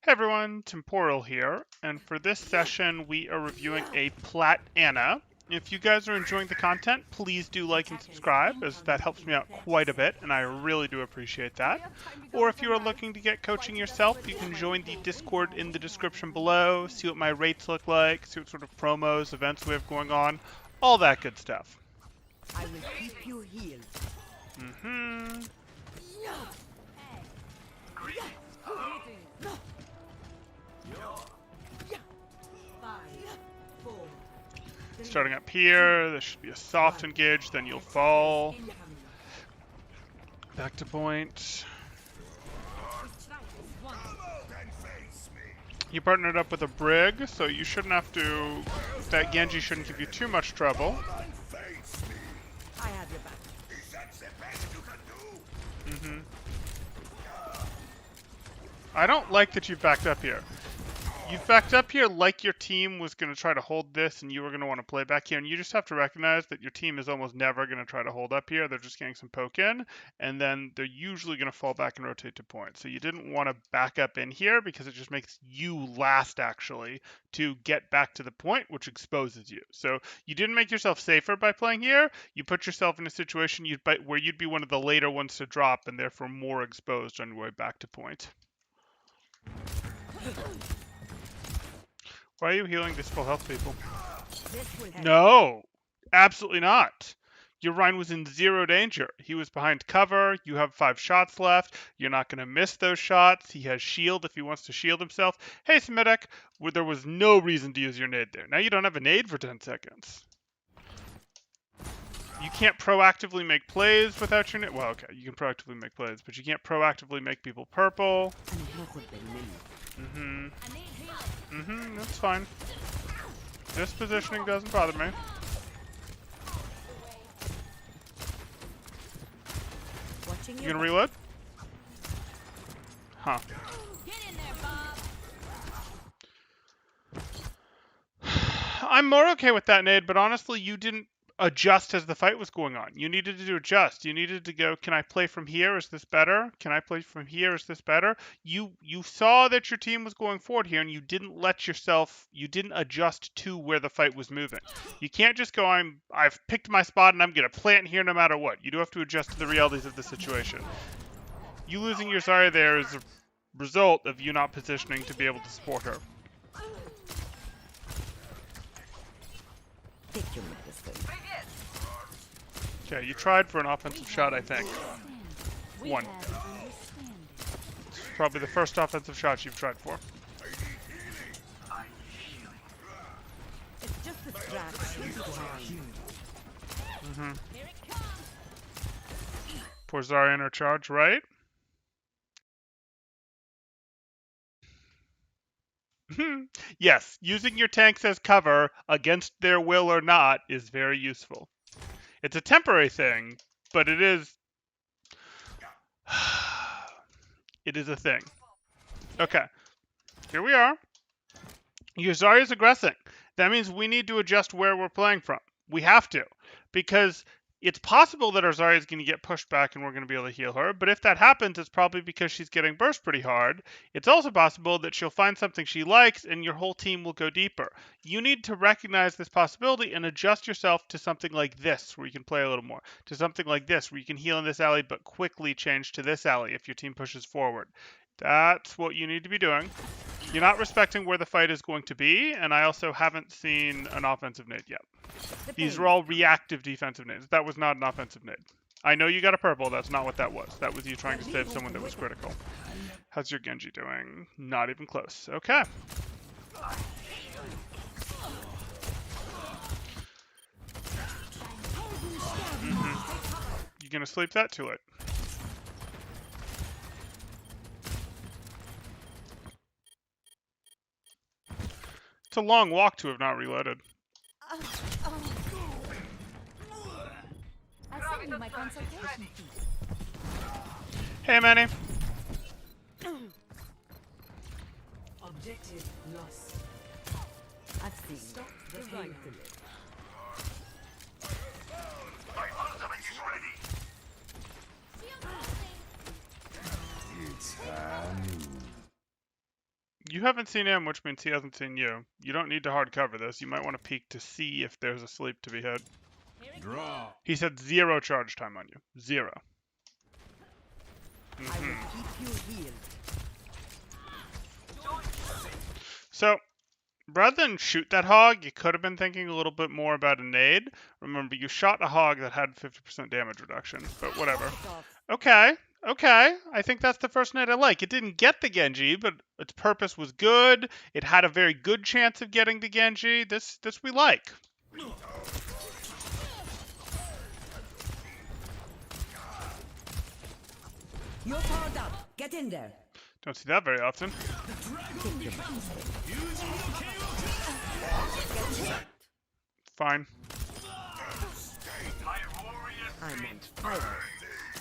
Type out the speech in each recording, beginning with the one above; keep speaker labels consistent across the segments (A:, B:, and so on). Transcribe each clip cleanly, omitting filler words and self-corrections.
A: Hey everyone, Temporal here, and for this session we are reviewing a Plat. If you guys are enjoying the content, please do like and subscribe, as that helps me out quite a bit, and I really do appreciate that. Or if you are looking to get coaching yourself, you can join the Discord in the description below, see what my rates look like, see what sort of promos, events we have going on, all that good stuff.
B: I will keep you healed.
A: Starting up here, this should be a soft engage, then you'll fall. Back to point. You partnered up with a Brig, so you shouldn't have to... That Genji shouldn't give you too much trouble.
B: I have your back.
A: I don't like that you've backed up here. You've backed up here like your team was going to try to hold this and you were going to want to play back here. And you just have to recognize that your team is almost never going to try to hold up here. They're just getting some poke in. And then they're usually going to fall back and rotate to point. So you didn't want to back up in here because it just makes you last, actually, to get back to the point, which exposes you. So you didn't make yourself safer by playing here. You put yourself in a situation where you'd be one of the later ones to drop and therefore more exposed on your way back to point. Why are you healing these full health people? No, absolutely not. Your Rhine was in zero danger. He was behind cover. You have 5 shots left. You're not going to miss those shots. He has shield if he wants to shield himself. Hey, Smitic, there was no reason to use your nade there. Now you don't have a nade for 10 seconds. You can't proactively make plays without your nade. Well, okay, you can proactively make plays, but you can't proactively make people purple. That's fine. This positioning doesn't bother me. You gonna reload? Huh. I'm more okay with that nade, but honestly, you didn't adjust as the fight was going on. You needed to adjust. You needed to go, can I play from here? Is this better? Can I play from here? Is this better? You saw that your team was going forward here and you didn't adjust to where the fight was moving. You can't just go, I've picked my spot and I'm going to plant here no matter what. You do have to adjust to the realities of the situation. You losing your Zarya there is a result of you not positioning to be able to support her.
B: Take your medicine.
A: Okay, you tried for an offensive shot, I think. One. It's probably the first offensive shot you've tried for.
B: It's just a distraction.
A: Poor Zarya in her charge, right? Yes, using your tanks as cover against their will or not is very useful. It's a temporary thing, but it is a thing. Okay, here we are. Your Zarya is aggressing. That means we need to adjust where we're playing from. We have to, because it's possible that our Zarya is going to get pushed back and we're going to be able to heal her, but if that happens, it's probably because she's getting burst pretty hard. It's also possible that she'll find something she likes and your whole team will go deeper. You need to recognize this possibility and adjust yourself to something like this, where you can play a little more, to something like this, where you can heal in this alley but quickly change to this alley if your team pushes forward. That's what you need to be doing. You're not respecting where the fight is going to be, and I also haven't seen an offensive nade yet. These are all reactive defensive nades. That was not an offensive nade. I know you got a purple. That's not what that was. That was you trying to save someone that was critical. How's your Genji doing? Not even close. Okay. You gonna sleep that? Too late. It's a long walk to have not reloaded.
C: I'll send you my consultation fee.
A: Hey, Manny.
B: Objective lost. I've seen. Stop the rifle.
D: My ultimate is ready.
C: Shield rising.
D: It's time.
A: You haven't seen him, which means he hasn't seen you. You don't need to hard cover this. You might want to peek to see if there's a sleep to be hit.
D: Draw.
A: He said 0 charge time on you. 0.
B: I will keep you healed.
A: So, rather than shoot that hog, you could have been thinking a little bit more about a nade. Remember, you shot a hog that had 50% damage reduction, but whatever. Okay, okay. I think that's the first nade I like. It didn't get the Genji, but its purpose was good. It had a very good chance of getting the Genji. This we like.
B: You're powered up. Get in there.
A: Don't see that very often. Fine.
B: I'm on fire.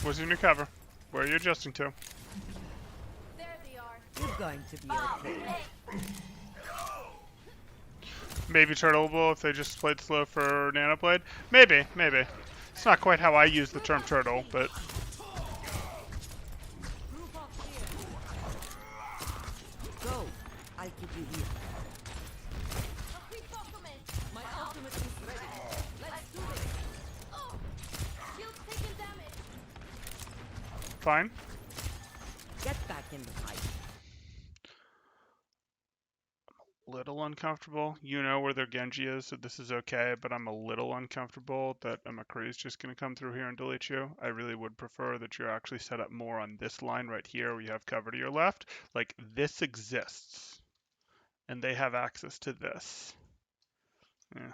A: Where's your new cover? Where are you adjusting to?
C: There they are.
B: You're going to be okay.
A: Maybe turtleable if they just played slow for nanoblade? Maybe, maybe. It's not quite how I use the term turtle, but...
C: Group up here.
B: Go. I'll keep you healed.
C: A quick compliment. My ultimate is ready. Let's do this. Oh, shield taking damage.
A: Fine.
B: Get back in the fight.
A: Little uncomfortable. You know where their Genji is, so this is okay, but I'm a little uncomfortable that a McCree is just going to come through here and delete you. I really would prefer that you're actually set up more on this line right here where you have cover to your left. Like, this exists, and they have access to this. Yeah.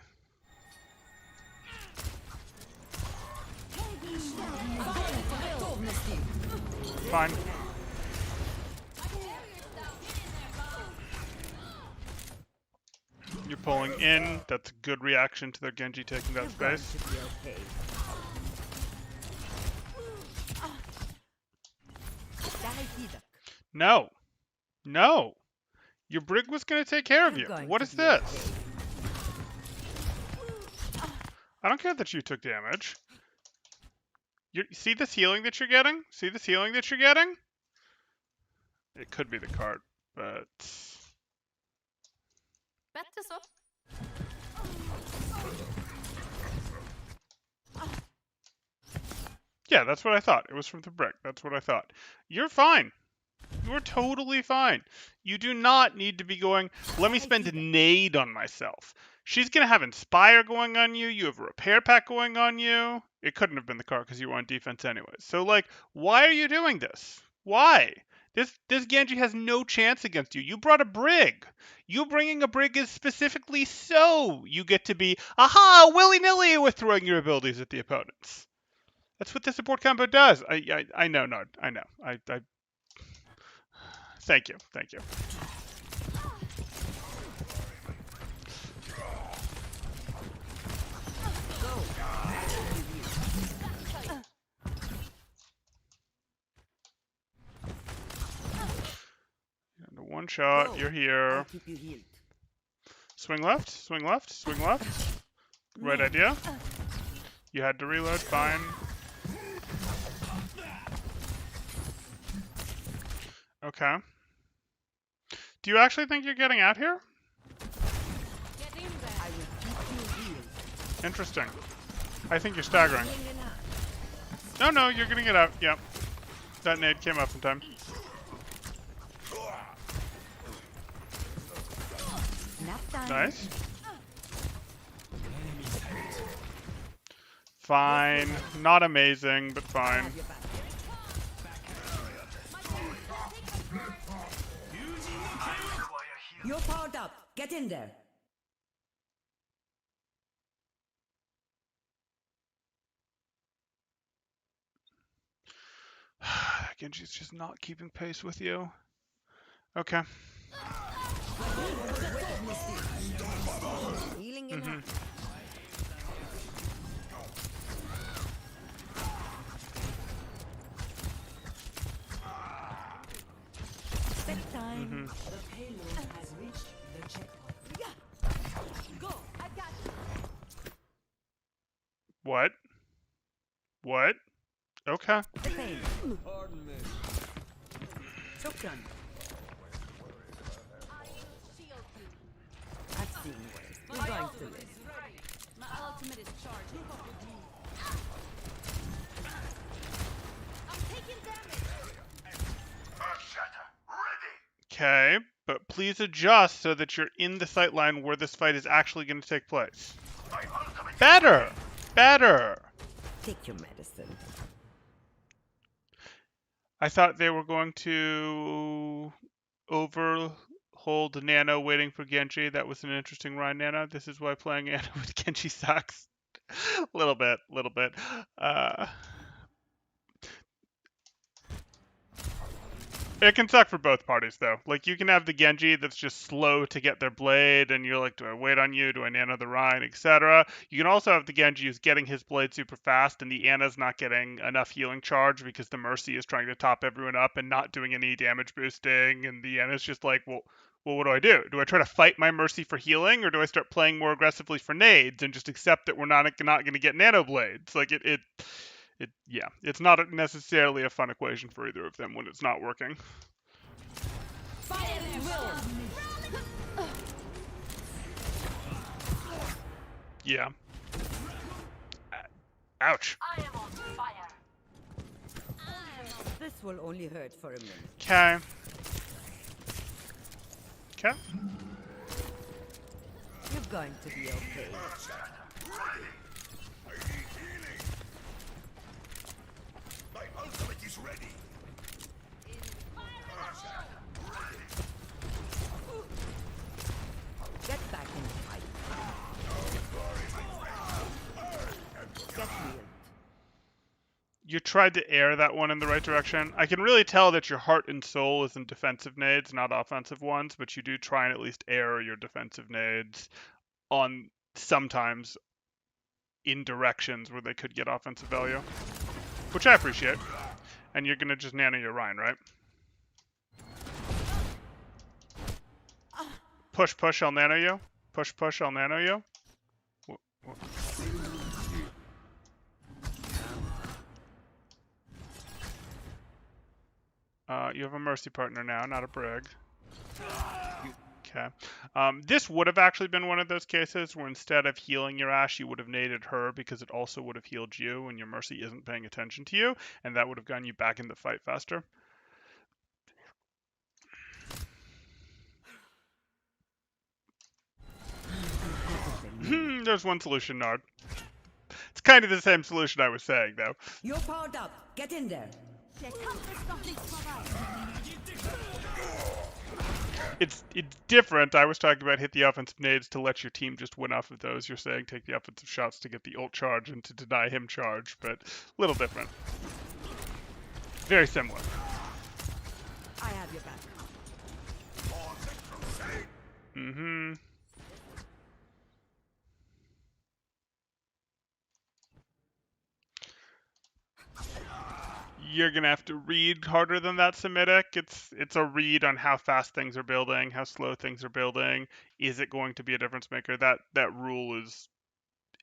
A: Fine. You're pulling in. That's a good reaction to their Genji taking that
B: You're going
A: space.
B: to be okay. Dahikidak.
A: No. No. Your Brig was going to take care of you.
B: You're going
A: What
B: to
A: is
B: be
A: this?
B: okay.
A: I don't care that you took damage. See this healing that you're getting? See this healing that you're getting? It could be the cart, but...
C: Better so.
A: Yeah, that's what I thought. It was from the brick. That's what I thought. You're fine. You're totally fine. You do not need to be going, let me spend a nade on myself. She's going to have Inspire going on you. You have a Repair Pack going on you. It couldn't have been the cart because you were on defense anyways. So, like, why are you doing this? Why? This Genji has no chance against you. You brought a Brig. You bringing a Brig is specifically so you get to be, aha, willy-nilly with throwing your abilities at the opponents. That's what the support combo does. I know, Nard. I know. I Thank you. Thank you. Under one shot, you're
B: I'll
A: here.
B: keep you healed.
A: Swing left, swing left, swing left. Right idea. You had to reload, fine. Okay. Do you actually think you're getting out here?
C: Get in there.
B: I will keep you healed.
A: Interesting. I think you're staggering.
B: Healing enough.
A: No, no, you're gonna get out. Yep. That nade came up in time.
B: Nap time.
A: Nice. Fine. Not amazing, but
B: I
A: fine.
B: have your back. You're powered up. Get in there.
A: Genji's just not keeping pace with you. Okay.
B: Healing enough. Set time.
E: The payload has reached the checkpoint.
C: Go. I got you.
A: What? What? Okay.
B: The pain. Shotgun. going to live.
C: My ultimate is charged. I'm taking damage.
D: Earth Shatter, ready.
A: Okay, but please adjust so that you're in the sight line where this fight is actually going to take place.
D: My ultimate
A: Better! Better!
B: Take your medicine.
A: I thought they were going to overhold Nano waiting for Genji. That was an interesting rhyme, Nano. This is why playing Ana with Genji sucks. Little bit. It can suck for both parties, though. Like, you can have the Genji that's just slow to get their blade, and you're like, do I wait on you? Do I nano the Rhine, etc. You can also have the Genji who's getting his blade super fast, and the Ana's not getting enough healing charge because the Mercy is trying to top everyone up and not doing any damage boosting, and the Ana's just like, well, what do I do? Do I try to fight my Mercy for healing, or do I start playing more aggressively for nades and just accept that we're not going to get nano blades? Like, yeah, it's not necessarily a fun equation for either of them when it's not working.
C: Fire at will.
A: Yeah. Ouch.
C: I am on fire.
B: This will only hurt for a minute.
A: Okay. Okay.
B: You're going to be okay.
D: My ultimate is ready.
B: Get back in the fight. Get healed.
A: You tried to air that one in the right direction. I can really tell that your heart and soul is in defensive nades, not offensive ones, but you do try and at least air your defensive nades on sometimes in directions where they could get offensive value, which I appreciate. And you're gonna just nano your Rhine, right? Push, I'll nano you. Push, I'll nano you. You have a Mercy partner now, not a Brig. Okay. This would have actually been one of those cases where instead of healing your Ashe, you would have naded her because it also would have healed you and your Mercy isn't paying attention to you, and that would have gotten you back in the fight faster. There's one solution, Nard. It's kind of the same solution I was saying, though.
B: You're powered up. Get in there.
A: It's different. I was talking about hit the offensive nades to let your team just win off of those. You're saying take the offensive shots to get the ult charge and to deny him charge, but a little different. Very similar.
B: I have your back.
A: Mm-hmm. You're gonna have to read harder than that, Semitic. It's a read on how fast things are building, how slow things are building. Is it going to be a difference maker? That rule is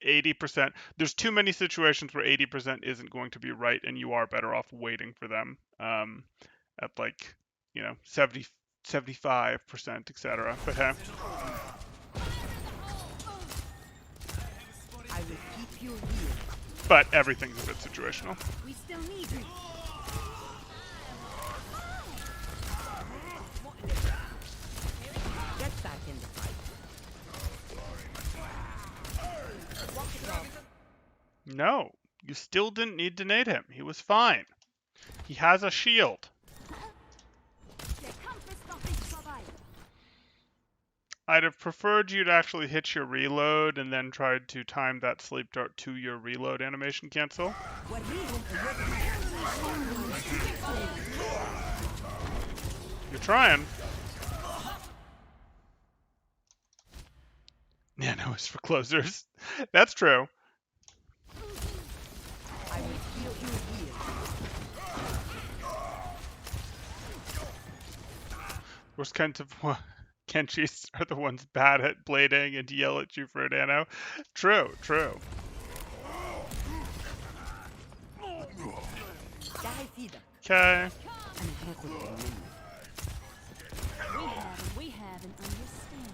A: 80%. There's too many situations where 80% isn't going to be right, and you are better off waiting for them at like 70, 75%, etc. But hey.
B: I will keep you here.
A: But everything's a bit situational.
C: We still need you.
B: Get back in the fight.
A: No, you still didn't need to nade him. He was fine. He has a shield. I'd have preferred you to actually hit your reload and then tried to time that sleep dart to your reload animation cancel. You're trying. Nano is for closers. That's true.
B: I will heal you here.
A: Worst kinds of Kenshis are the ones bad at blading and yell at you for a nano. True. Okay.
C: We have an understanding.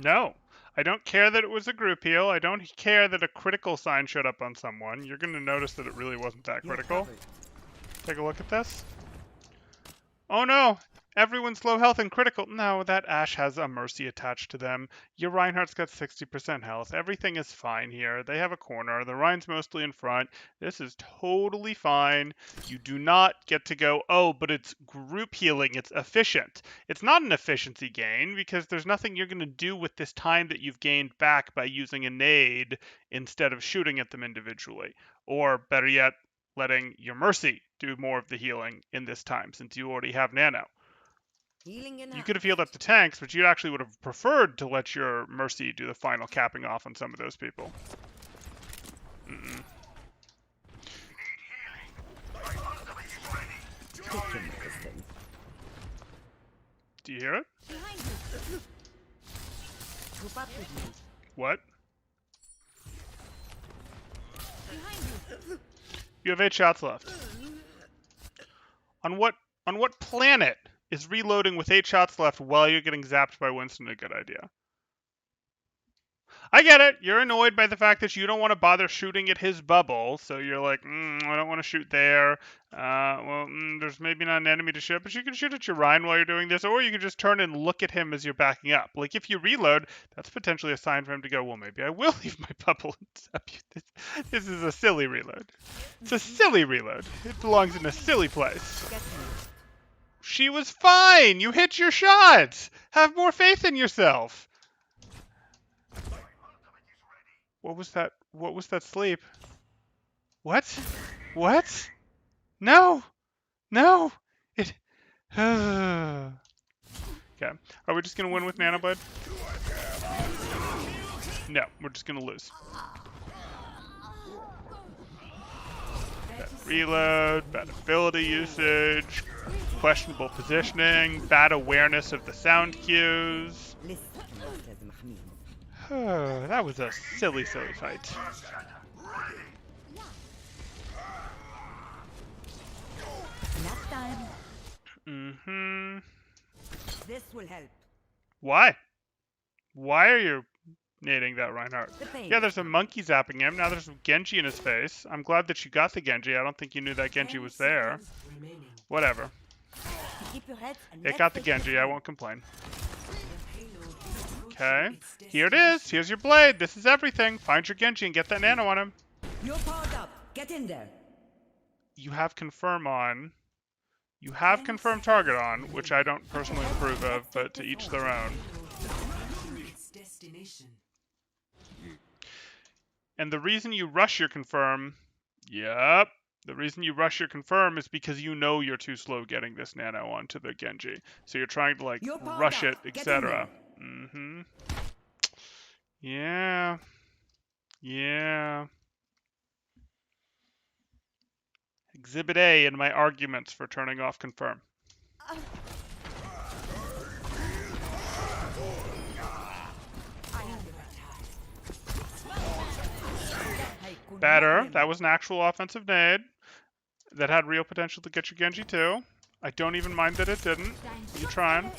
A: No. I don't care that it was a group heal. I don't care that a critical sign showed up on someone. You're going to notice that it really wasn't that critical. Take a look at this. Oh no! Everyone's low health and critical. No, that Ashe has a mercy attached to them. Your Reinhardt's got 60% health. Everything is fine here. They have a corner. The Rhine's mostly in front. This is totally fine. You do not get to go, oh, but it's group healing. It's efficient. It's not an efficiency gain because there's nothing you're going to do with this time that you've gained back by using a nade instead of shooting at them individually. Or better yet, letting your mercy do more of the healing in this time since you already have nano. You could have healed up the tanks, but you actually would have preferred to let your mercy do the final capping off on some of those people. Mm-mm. Do you hear it?
C: Behind you.
B: Group up with me.
A: What?
C: Behind you.
A: You have 8 shots left. On what planet is reloading with 8 shots left while you're getting zapped by Winston a good idea? I get it. You're annoyed by the fact that you don't want to bother shooting at his bubble, so you're like, I don't want to shoot there. There's maybe not an enemy to shoot, but you can shoot at your Rhine while you're doing this, or you can just turn and look at him as you're backing up. Like, if you reload, that's potentially a sign for him to go, well, maybe I will leave my bubble and zap you. This is a silly reload. It's a silly reload. It belongs in a silly place.
B: Get me.
A: She was fine. You hit your shots. Have more faith in yourself. What was that? What was that sleep? What? What? No. No. It. Okay. Are we just gonna win with Nanoblade? No, we're just gonna lose. Bad reload, bad ability usage, questionable positioning, bad awareness of the sound cues.
B: Listen, Mr. Mahmoud.
A: That was a silly, silly fight.
B: Nap time.
A: Mm-hmm.
B: This will help.
A: Why? Why are you nading that Reinhardt?
B: The pain.
A: Yeah, there's a monkey zapping him. Now there's a Genji in his face. I'm glad that you got the Genji. I don't think you knew that Genji was there. Whatever.
B: Keep your head and
A: It
B: let's
A: got the
B: take
A: Genji. I won't complain.
E: Okay.
A: Okay. Here it is. Here's your blade. This is everything. Find your Genji and get that nano on him.
B: You're powered up. Get in there.
A: You have confirm on. You have confirmed target on, which I don't personally approve of, but to each their own.
E: Its destination.
A: And the reason you rush your confirm, yep, the reason you rush your confirm is because you know you're too slow getting this nano onto the Genji. So you're trying to like
B: You're powered
A: rush
B: up.
A: it,
B: Get in
A: etc. Mm-hmm. Yeah. Yeah. Exhibit A in my arguments for turning off confirm. Better. That was an actual offensive nade that had real potential to get your Genji too. I don't even mind that it didn't. You trying?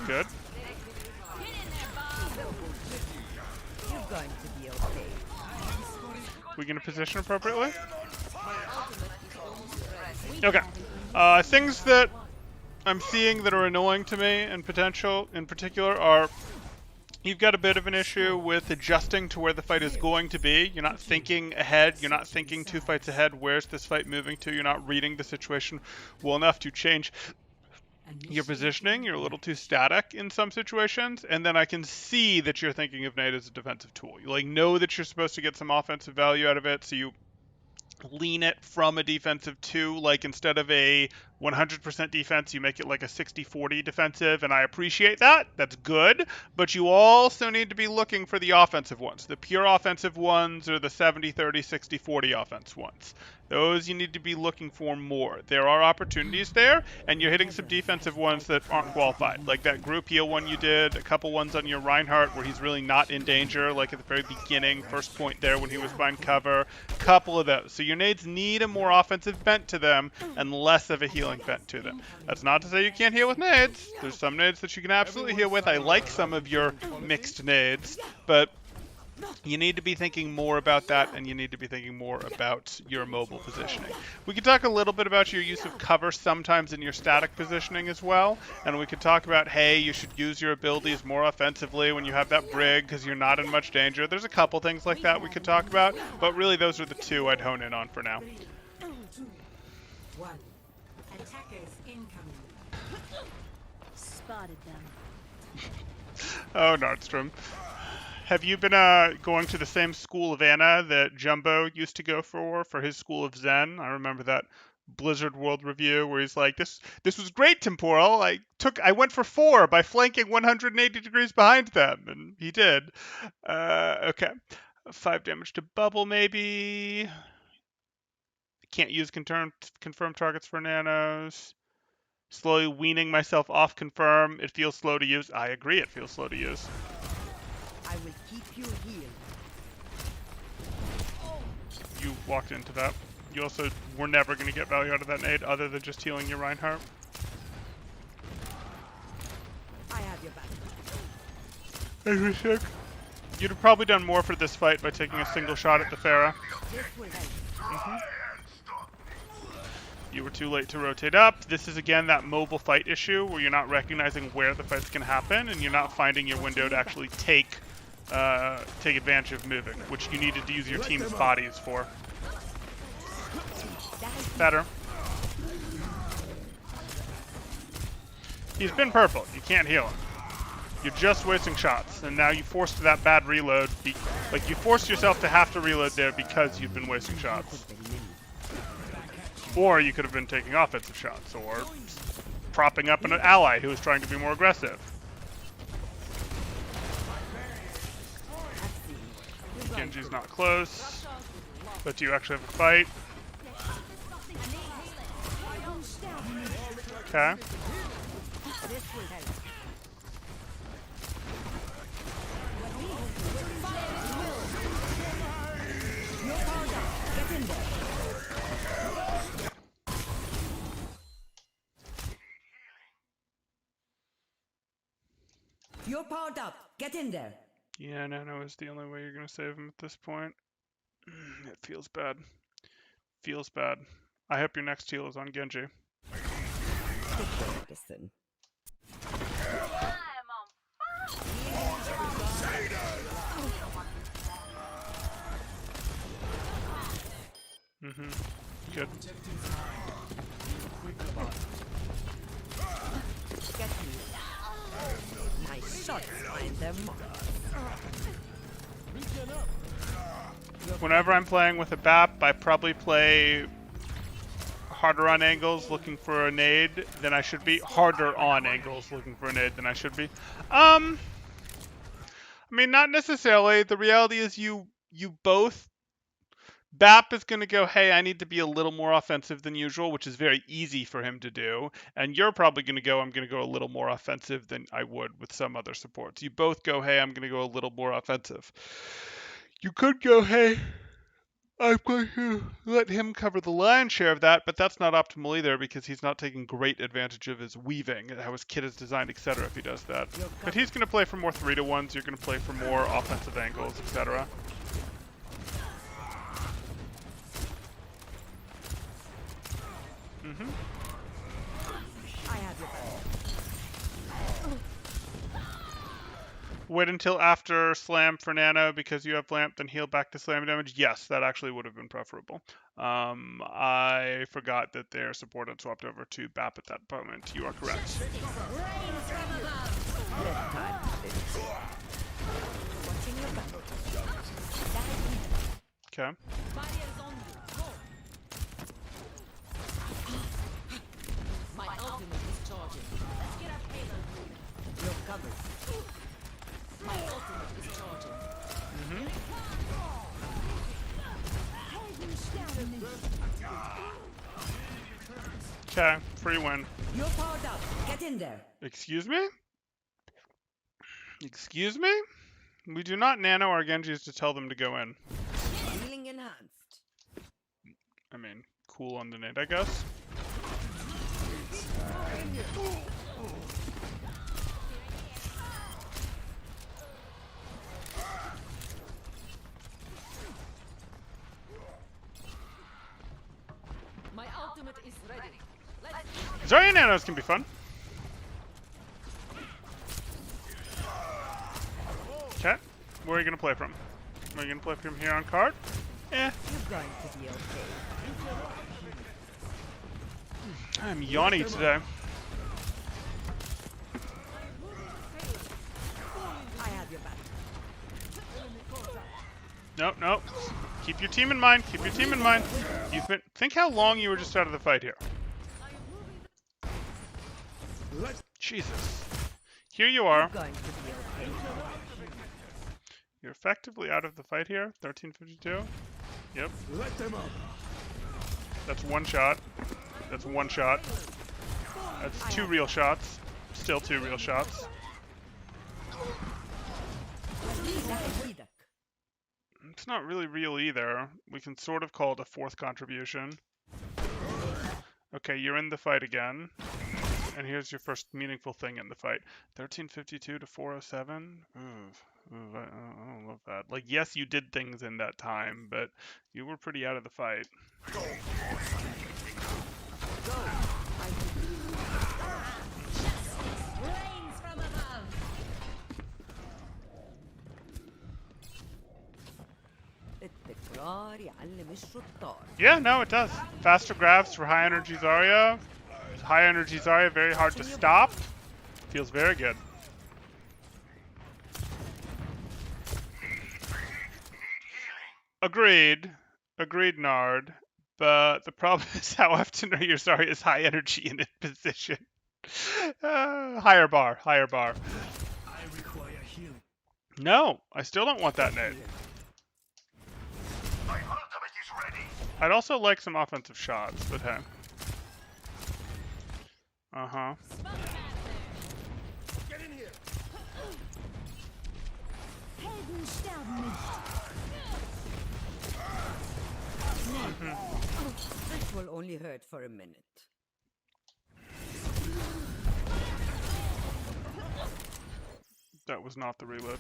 A: Good.
B: You're going to be okay.
A: We gonna position appropriately? Okay. Things that I'm seeing that are annoying to me in particular are you've got a bit of an issue with adjusting to where the fight is going to be. You're not thinking ahead. You're not thinking 2 fights ahead. Where's this fight moving to? You're not reading the situation well enough to change your positioning. You're a little too static in some situations. And then I can see that you're thinking of nade as a defensive tool. You like know that you're supposed to get some offensive value out of it, so you lean it from a defensive to, like, instead of a 100% defense, you make it like a 60-40 defensive, and I appreciate that. That's good, but you also need to be looking for the offensive ones. The pure offensive ones or the 70-30, 60-40 offense ones. Those you need to be looking for more. There are opportunities there, and you're hitting some defensive ones that aren't qualified. Like that group heal one you did, a couple ones on your Reinhardt where he's really not in danger, like at the very beginning, first point there when he was behind cover. Couple of those. So your nades need a more offensive bent to them and less of a healing bent to them. That's not to say you can't heal with nades. There's some nades that you can absolutely heal with. I like some of your mixed nades, but you need to be thinking more about that, and you need to be thinking more about your mobile positioning. We could talk a little bit about your use of cover sometimes in your static positioning as well, and we could talk about, hey, you should use your abilities more offensively when you have that brig because you're not in much danger. There's a couple things like that we could talk about, but really those are the two I'd hone in on for now.
E: 2, 1. Attackers incoming.
B: Spotted them.
A: Oh, Nordstrom. Have you been going to the same school of Anna that Jumbo used to go for his school of Zen? I remember that Blizzard World Review where he's like, this was great, Temporal. I went for 4 by flanking 180 degrees behind them, and he did. Okay. 5 damage to Bubble, maybe. Can't use confirm targets for nanos. Slowly weaning myself off confirm. It feels slow to use. I agree, it feels slow to use.
B: I will keep you healed.
A: You walked into that. You also were never going to get value out of that nade other than just healing your Reinhardt.
B: I have your back.
A: You'd have probably done more for this fight by taking a single shot at the Pharah.
B: This will help.
A: You were too late to rotate up. This is again that mobile fight issue where you're not recognizing where the fight's going to happen and you're not finding your window to actually take advantage of moving, which you needed to use your team's bodies for. Better. He's been purple. You can't heal him. You're just wasting shots, and now you forced that bad reload. You forced yourself to have to reload there because you've been wasting shots. Or you could have been taking offensive shots, or propping up an ally who was trying to be more aggressive. Genji's not close, but do you actually have a fight? Okay.
B: This will help. Your powder. Get in there. You're powered up. Get in there.
A: Yeah, Nano is the only way you're going to save him at this point. It feels bad. Feels bad. I hope your next heal is on Genji.
B: Listen.
A: Good.
B: Get me. Nice shot. Find them.
A: Whenever I'm playing with a BAP, I probably play harder on angles looking for a nade than I should be. Harder on angles looking for a nade than I should be. I mean, not necessarily. The reality is you both... BAP is going to go, hey, I need to be a little more offensive than usual, which is very easy for him to do. And you're probably going to go, I'm going to go a little more offensive than I would with some other supports. You both go, hey, I'm going to go a little more offensive. You could go, hey, I'm going to let him cover the lion's share of that, but that's not optimal either because he's not taking great advantage of his weaving, how his kit is designed, etc. if he does that. But he's going to play for more 3-to-1s, you're going to play for more offensive angles, etc.
B: I have your back.
A: Wait until after slam for nano because you have lamp, then heal back to slam damage. Yes, that actually would have been preferable. I forgot that their support had swapped over to BAP at that moment. You are correct.
B: Left time. Watching your back.
A: Okay.
C: Barriers on you. Go. My ultimate is charging. Let's get up, Halo.
B: You're covered.
C: My ultimate is charging.
A: Okay, free win.
E: You're powered up. Get in there.
A: Excuse me? Excuse me? We do not nano our Genjis to tell them to go in.
E: Healing enhanced.
A: I mean, cool on the nade, I guess.
C: My ultimate is ready. Let's
A: Zarya nanos can be fun. Okay, where are you gonna play from? Are you gonna play from here on card? Eh,
E: You're going to be okay.
A: I'm yawny today.
E: I have your back.
A: Nope, nope. Keep your team in mind. Keep your team in mind. You've been. Think how long you were just out of the fight here. Jesus. Here you are.
E: Going to be okay.
A: You're effectively out of the fight here. 1352. Yep.
D: Let them up.
A: That's one shot. That's one shot. That's two real shots. Still two real shots. It's not really real either. We can sort of call it a fourth contribution. Okay, you're in the fight again. And here's your first meaningful thing in the fight. 1352 to 407. I don't love that. Like, yes, you did things in that time, but you were pretty out of the fight.
C: rains from above.
E: التكرار يعلم الشطار.
A: Yeah, no, it does. Faster grabs for high energy Zarya. High energy Zarya, very hard to stop. Feels very good. Agreed. Agreed, Nard. But the problem is how often are your Zarya's high energy in position? Higher bar, higher bar.
D: I require healing.
A: No, I still don't want that nade.
D: My ultimate is ready.
A: I'd also like some offensive shots, but hey. Uh-huh.
D: Get in here.
E: This will only hurt for a minute.
A: That was not the reload.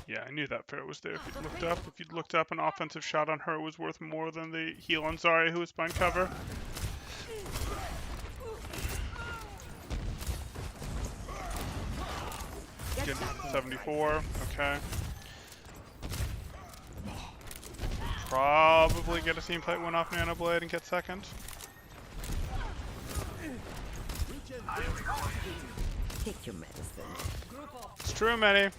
A: Yeah, I knew that fair was there. If you'd looked up, an offensive shot on her was worth more than the heal on Zarya, who was behind cover. Get 74. Okay. Probably get a team fight one off Nano Blade and get second.
E: Take your medicine.
A: It's true, Many.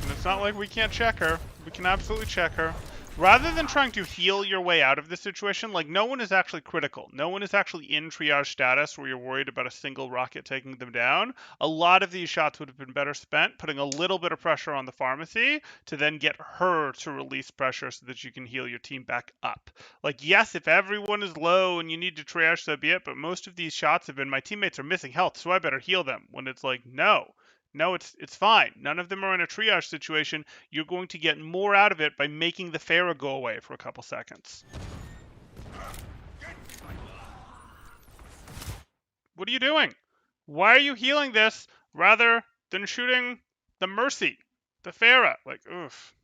A: And it's not like we can't check her. We can absolutely check her. Rather than trying to heal your way out of this situation, like, no one is actually critical. No one is actually in triage status where you're worried about a single rocket taking them down. A lot of these shots would have been better spent putting a little bit of pressure on the pharmacy to then get her to release pressure so that you can heal your team back up. Like, yes, if everyone is low and you need to triage, so be it, but most of these shots have been, my teammates are missing health, so I better heal them. When it's like, no. No, it's fine. None of them are in a triage situation. You're going to get more out of it by making the Pharah go away for a couple seconds. What are you doing? Why are you healing this rather than shooting the Mercy, the Pharah? Like, oof.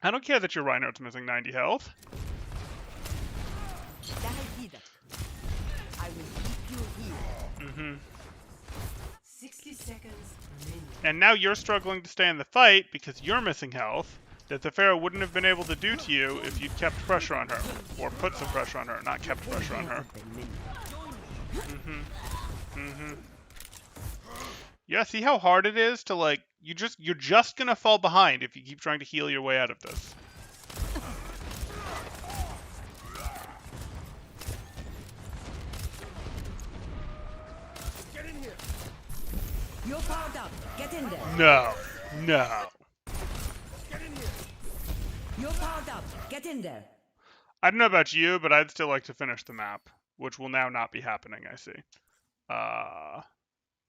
A: I don't care that your Reinhardt's missing 90 health.
E: I will keep you here.
A: Mm-hmm.
E: 60 seconds remaining.
A: And now you're struggling to stay in the fight because you're missing health that the Pharah wouldn't have been able to do to you if you'd kept pressure on her. Or put some pressure on her, not kept pressure on her. Yeah, see how hard it is to, like, you're just gonna fall behind if you keep trying to heal your way out of this.
D: Get in here.
E: You're powered up. Get in there.
A: No. No.
E: You're powered up. Get in there.
A: I don't know about you, but I'd still like to finish the map, which will now not be happening, I see.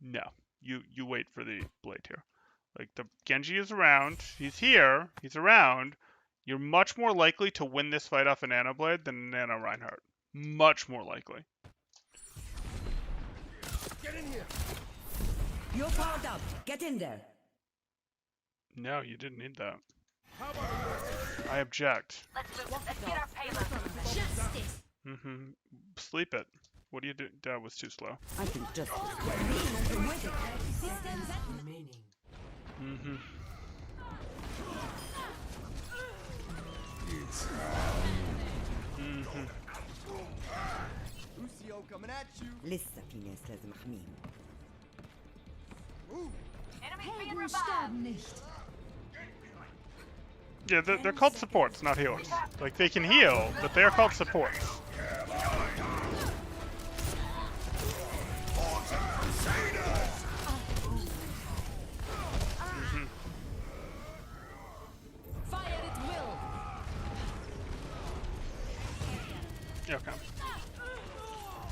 A: No. You wait for the blade here. Like, the Genji is around. He's here. He's around. You're much more likely to win this fight off a Nano Blade than a Nano Reinhardt. Much more likely.
D: Get in here.
E: You're powered up. Get in there.
A: No, you didn't need that.
D: How about
A: I object.
C: Justice.
A: Mm-hmm. Sleep it. What do you do? That was too slow.
E: I think just
C: Systems at
E: remaining.
A: Mm-hmm. Mm-hmm.
D: Lucio coming at you?
E: لسه في ناس لازم احميهم.
C: Helden nicht.
A: Yeah, they're called supports, not healers. Like, they can heal, but they are called supports. Mhm.
C: Fire at will.
A: Okay.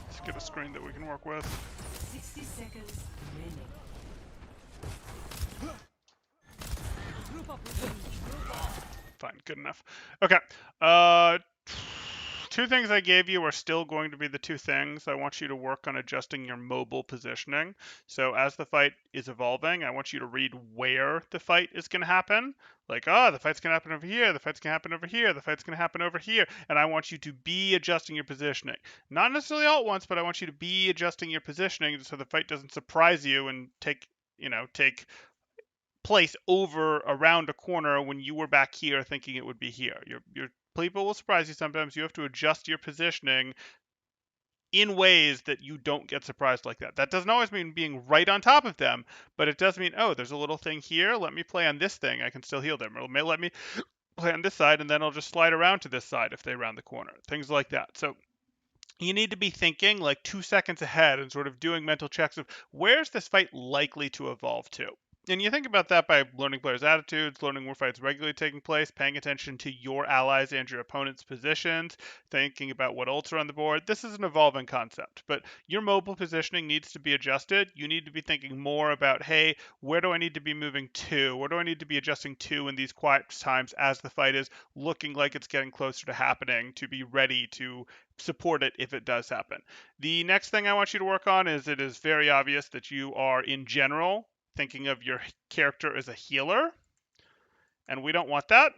A: Let's get a screen that we can work with.
E: 60 seconds remaining.
A: Fine, good enough. Okay. Two things I gave you are still going to be the two things. I want you to work on adjusting your mobile positioning. So as the fight is evolving, I want you to read where the fight is going to happen. Like, the fight's going to happen over here, the fight's going to happen over here, the fight's going to happen over here. And I want you to be adjusting your positioning. Not necessarily all at once, but I want you to be adjusting your positioning so the fight doesn't surprise you and take place over around a corner when you were back here thinking it would be here. Your people will surprise you sometimes. You have to adjust your positioning in ways that you don't get surprised like that. That doesn't always mean being right on top of them, but it does mean, oh, there's a little thing here. Let me play on this thing. I can still heal them. Or let me play on this side, and then I'll just slide around to this side if they round the corner. Things like that. So you need to be thinking like 2 seconds ahead and sort of doing mental checks of where's this fight likely to evolve to. And you think about that by learning players' attitudes, learning where fights regularly taking place, paying attention to your allies and your opponent's positions, thinking about what ults are on the board. This is an evolving concept, but your mobile positioning needs to be adjusted. You need to be thinking more about, hey, where do I need to be moving to? Where do I need to be adjusting to in these quiet times as the fight is looking like it's getting closer to happening to be ready to support it if it does happen. The next thing I want you to work on is it is very obvious that you are, in general, thinking of your character as a healer, and we don't want that.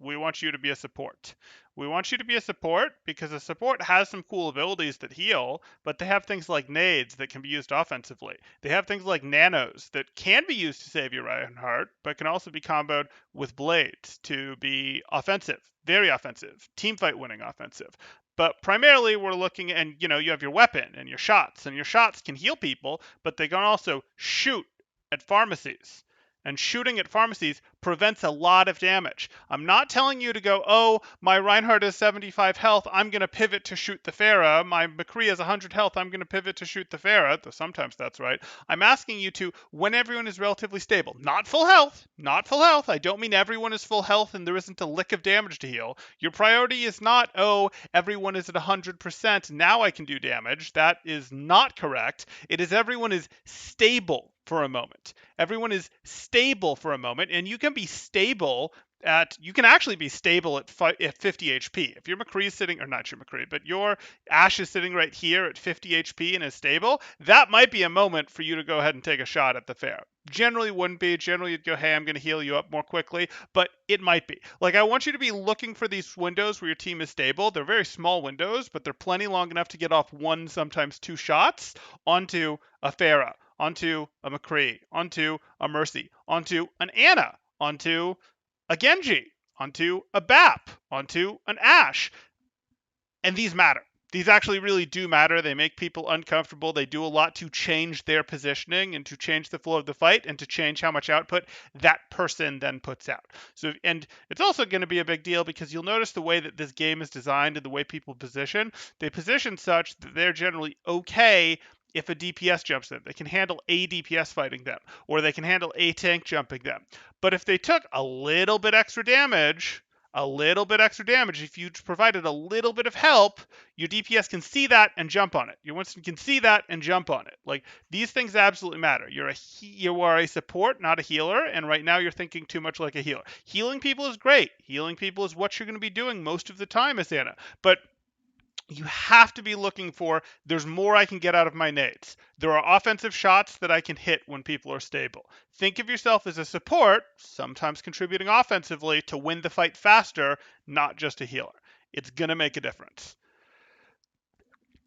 A: We want you to be a support. We want you to be a support because a support has some cool abilities that heal, but they have things like nades that can be used offensively. They have things like nanos that can be used to save your Reinhardt, but can also be comboed with blades to be offensive, very offensive, teamfight winning offensive. But primarily we're looking, and you have your weapon and your shots can heal people, but they can also shoot at pharmacies. And shooting at pharmacies prevents a lot of damage. I'm not telling you to go, oh, my Reinhardt is 75 health, I'm going to pivot to shoot the Pharah. My McCree is 100 health, I'm going to pivot to shoot the Pharah. Though sometimes that's right. I'm asking you to, when everyone is relatively stable, not full health. I don't mean everyone is full health and there isn't a lick of damage to heal. Your priority is not, oh, everyone is at 100%, now I can do damage. That is not correct. It is everyone is stable for a moment. Everyone is stable for a moment, and you can be stable you can actually be stable at 50 HP. If your McCree is sitting, or not your McCree, but your Ashe is sitting right here at 50 HP and is stable, that might be a moment for you to go ahead and take a shot at the Pharah. Generally wouldn't be. Generally you'd go, hey, I'm going to heal you up more quickly, but it might be. Like, I want you to be looking for these windows where your team is stable. They're very small windows, but they're plenty long enough to get off one, sometimes two shots onto a Pharah, onto a McCree, onto a Mercy, onto an Ana, onto a Genji, onto a BAP, onto an Ashe. And these matter. These actually really do matter. They make people uncomfortable. They do a lot to change their positioning and to change the flow of the fight and to change how much output that person then puts out. So, and it's also going to be a big deal because you'll notice the way that this game is designed and the way people position. They position such that they're generally okay if a DPS jumps them. They can handle a DPS fighting them, or they can handle a tank jumping them. But if they took a little bit extra damage, if you provided a little bit of help, your DPS can see that and jump on it. Your Winston can see that and jump on it. Like, these things absolutely matter. You are a support, not a healer, and right now you're thinking too much like a healer. Healing people is great. Healing people is what you're going to be doing most of the time as Anna. But you have to be looking for, there's more I can get out of my nades. There are offensive shots that I can hit when people are stable. Think of yourself as a support, sometimes contributing offensively to win the fight faster, not just a healer. It's going to make a difference.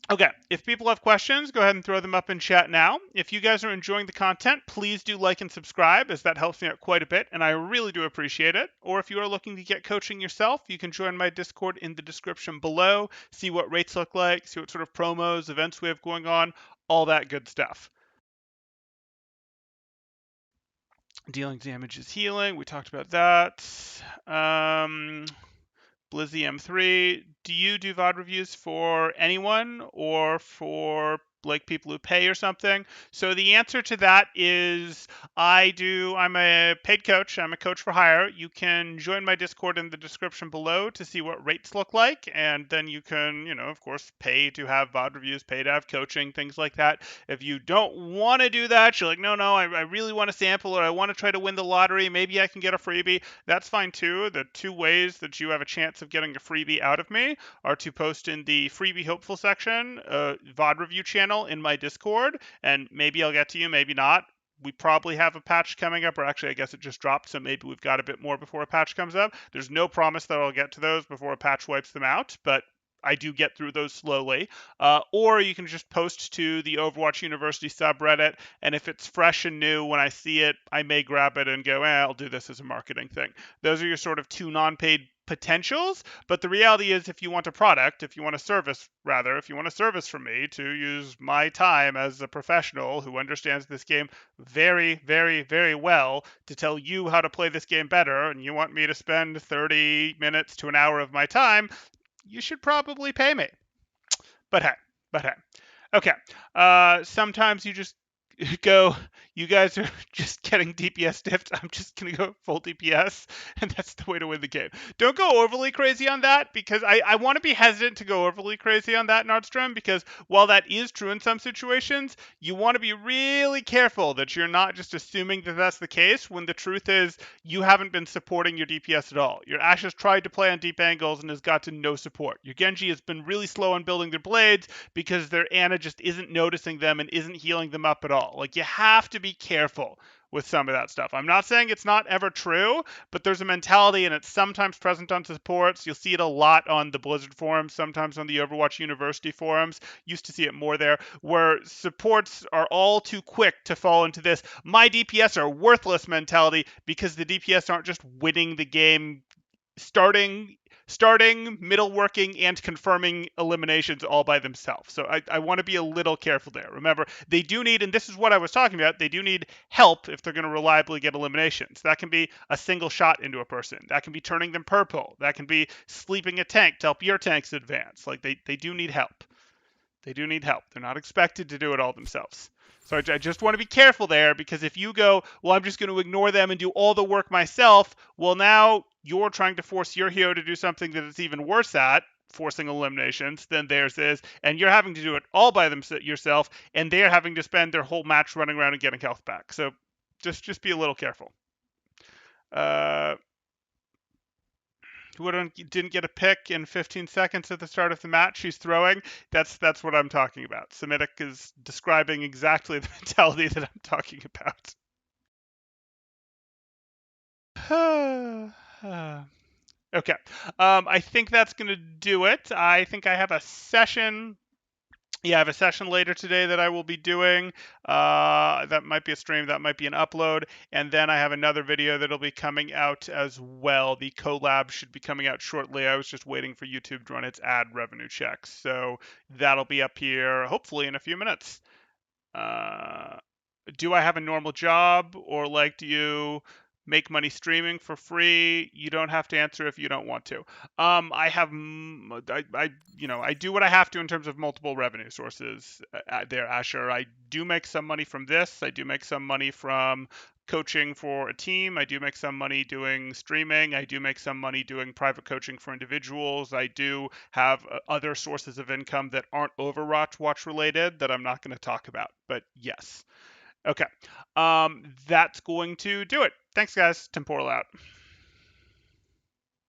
A: Okay, if people have questions, go ahead and throw them up in chat now. If you guys are enjoying the content, please do like and subscribe, as that helps me out quite a bit, and I really do appreciate it. Or if you are looking to get coaching yourself, you can join my Discord in the description below, see what rates look like, see what sort of promos, events we have going on, all that good stuff. Dealing damage is healing, we talked about that. Blizzy M3, do you do VOD reviews for anyone or for like people who pay or something? So the answer to that is I do. I'm a paid coach. I'm a coach for hire. You can join my Discord in the description below to see what rates look like, and then you can, of course, pay to have VOD reviews, pay to have coaching, things like that. If you don't want to do that, you're like, no, I really want to sample, or I want to try to win the lottery, maybe I can get a freebie. That's fine too. The two ways that you have a chance of getting a freebie out of me are to post in the freebie hopeful section, VOD review channel in my Discord, and maybe I'll get to you, maybe not. We probably have a patch coming up, or actually I guess it just dropped, so maybe we've got a bit more before a patch comes up. There's no promise that I'll get to those before a patch wipes them out, but I do get through those slowly. Or you can just post to the Overwatch University subreddit, and if it's fresh and new, when I see it, I may grab it and go, I'll do this as a marketing thing. Those are your sort of two non-paid potentials, but the reality is if you want a service from me to use my time as a professional who understands this game very, very, very well to tell you how to play this game better, and you want me to spend 30 minutes to an hour of my time, you should probably pay me. But hey. Okay. Sometimes you just go, you guys are just getting DPS dipped. I'm just going to go full DPS, and that's the way to win the game. Don't go overly crazy on that, because I want to be hesitant to go overly crazy on that, Nordstrom, because while that is true in some situations, you want to be really careful that you're not just assuming that that's the case when the truth is you haven't been supporting your DPS at all. Your Ashe has tried to play on deep angles and has gotten no support. Your Genji has been really slow on building their blades because their Ana just isn't noticing them and isn't healing them up at all. Like, you have to be careful with some of that stuff. I'm not saying it's not ever true, but there's a mentality, and it's sometimes present on supports. You'll see it a lot on the Blizzard forums, sometimes on the Overwatch University forums. Used to see it more there, where supports are all too quick to fall into this my DPS are worthless mentality, because the DPS aren't just winning the game starting, middle working, and confirming eliminations all by themselves. So I want to be a little careful there. Remember, they do need, and this is what I was talking about, they do need help if they're going to reliably get eliminations. That can be a single shot into a person. That can be turning them purple. That can be sleeping a tank to help your tanks advance. Like, they do need help. They do need help. They're not expected to do it all themselves. So I just want to be careful there, because if you go, well, I'm just going to ignore them and do all the work myself, well, now you're trying to force your hero to do something that it's even worse at, forcing eliminations, than theirs is, and you're having to do it all by yourself, and they're having to spend their whole match running around and getting health back. So just be a little careful. Who didn't get a pick in 15 seconds at the start of the match she's throwing. That's what I'm talking about. Semitic is describing exactly the mentality that I'm talking about. Okay. I think that's going to do it. I think I have a session. Yeah, I have a session later today that I will be doing. That might be a stream, that might be an upload. And then I have another video that'll be coming out as well. The collab should be coming out shortly. I was just waiting for YouTube to run its ad revenue checks. So that'll be up here hopefully in a few minutes. Do I have a normal job, or like, do you make money streaming for free. You don't have to answer if you don't want to. I have, I do what I have to in terms of multiple revenue sources there, Asher. I do make some money from this. I do make some money from coaching for a team. I do make some money doing streaming. I do make some money doing private coaching for individuals. I do have other sources of income that aren't Overwatch watch related that I'm not going to talk about. But yes. Okay. That's going to do it. Thanks, guys. Temporal out.